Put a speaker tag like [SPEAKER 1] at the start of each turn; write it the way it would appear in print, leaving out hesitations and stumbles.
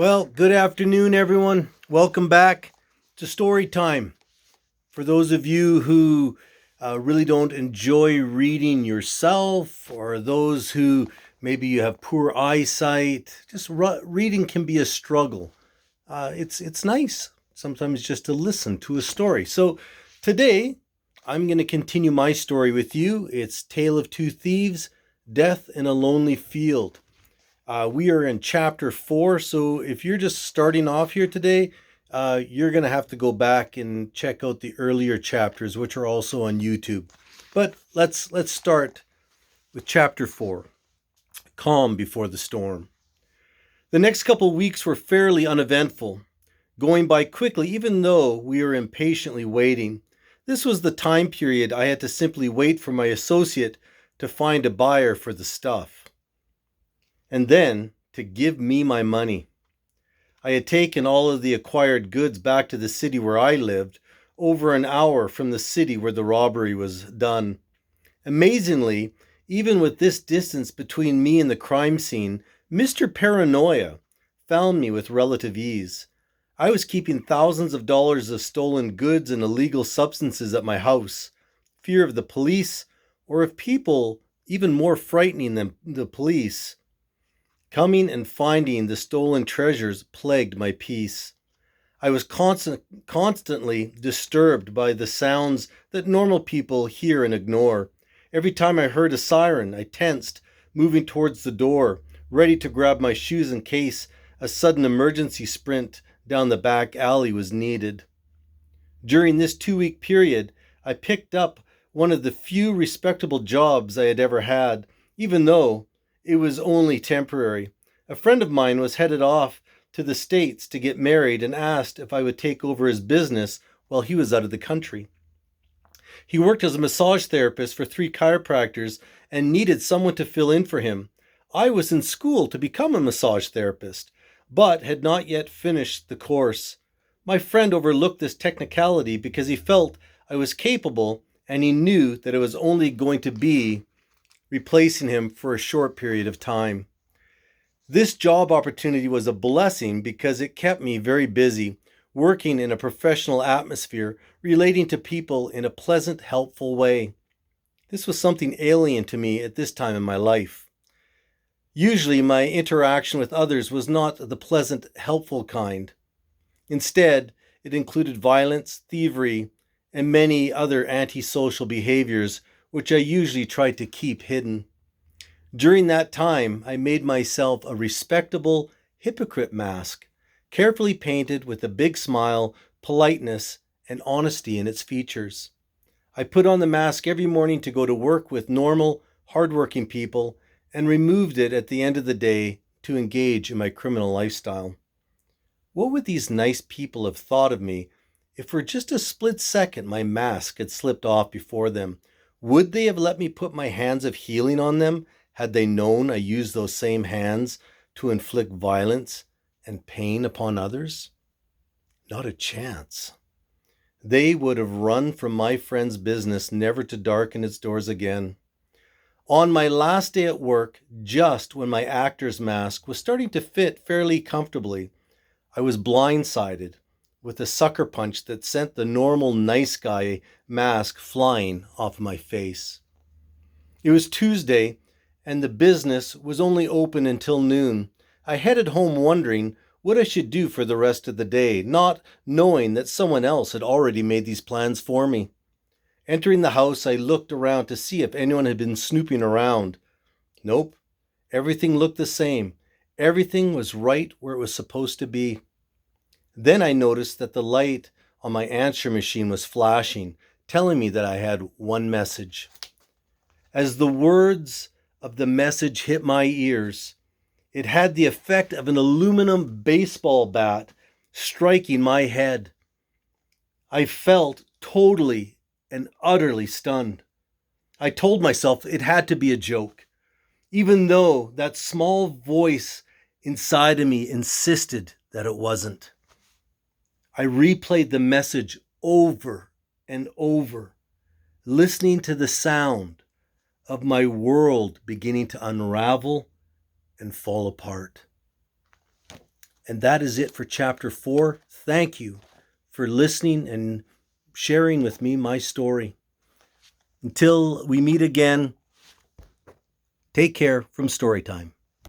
[SPEAKER 1] Well, good afternoon, everyone. Welcome back to Story Time. For those of you who really don't enjoy reading yourself, or those who maybe you have poor eyesight, just reading can be a struggle. It's nice sometimes just to listen to a story. So today, I'm going to continue my story with you. It's Tale of Two Thieves, Death in a Lonely Field. We are in chapter 4, so if you're just starting off here today, you're going to have to go back and check out the earlier chapters, which are also on YouTube. But let's start with chapter 4, Calm Before the Storm. The next couple weeks were fairly uneventful, going by quickly even though we were impatiently waiting. This was the time period I had to simply wait for my associate to find a buyer for the stuff, and then to give me my money. I had taken all of the acquired goods back to the city where I lived, over an hour from the city where the robbery was done. Amazingly, even with this distance between me and the crime scene, Mr. Paranoia found me with relative ease. I was keeping thousands of dollars of stolen goods and illegal substances at my house. Fear of the police, or of people even more frightening than the police, coming and finding the stolen treasures plagued my peace. I was constantly disturbed by the sounds that normal people hear and ignore. Every time I heard a siren, I tensed, moving towards the door, ready to grab my shoes in case a sudden emergency sprint down the back alley was needed. During this 2-week period, I picked up one of the few respectable jobs I had ever had, even though it was only temporary. A friend of mine was headed off to the States to get married and asked if I would take over his business while he was out of the country. He worked as a massage therapist for 3 chiropractors and needed someone to fill in for him. I was in school to become a massage therapist, but had not yet finished the course. My friend overlooked this technicality because he felt I was capable, and he knew that it was only going to be replacing him for a short period of time. This job opportunity was a blessing because it kept me very busy, working in a professional atmosphere, relating to people in a pleasant, helpful way. This was something alien to me at this time in my life. Usually, my interaction with others was not the pleasant, helpful kind. Instead, it included violence, thievery, and many other antisocial behaviors, which I usually tried to keep hidden. During that time, I made myself a respectable hypocrite mask, carefully painted with a big smile, politeness, and honesty in its features. I put on the mask every morning to go to work with normal, hardworking people, and removed it at the end of the day to engage in my criminal lifestyle. What would these nice people have thought of me if for just a split second my mask had slipped off before them? Would they have let me put my hands of healing on them had they known I used those same hands to inflict violence and pain upon others? Not a chance. They would have run from my friend's business, never to darken its doors again. On my last day at work, just when my actor's mask was starting to fit fairly comfortably, I was blindsided with a sucker punch that sent the normal nice guy mask flying off my face. It was Tuesday, and the business was only open until noon. I headed home wondering what I should do for the rest of the day, not knowing that someone else had already made these plans for me. Entering the house, I looked around to see if anyone had been snooping around. Nope. Everything looked the same. Everything was right where it was supposed to be. Then I noticed that the light on my answer machine was flashing, telling me that I had one message. As the words of the message hit my ears, it had the effect of an aluminum baseball bat striking my head. I felt totally and utterly stunned. I told myself it had to be a joke, even though that small voice inside of me insisted that it wasn't. I replayed the message over and over, listening to the sound of my world beginning to unravel and fall apart. And that is it for chapter 4. Thank you for listening and sharing with me my story. Until we meet again, take care from Storytime.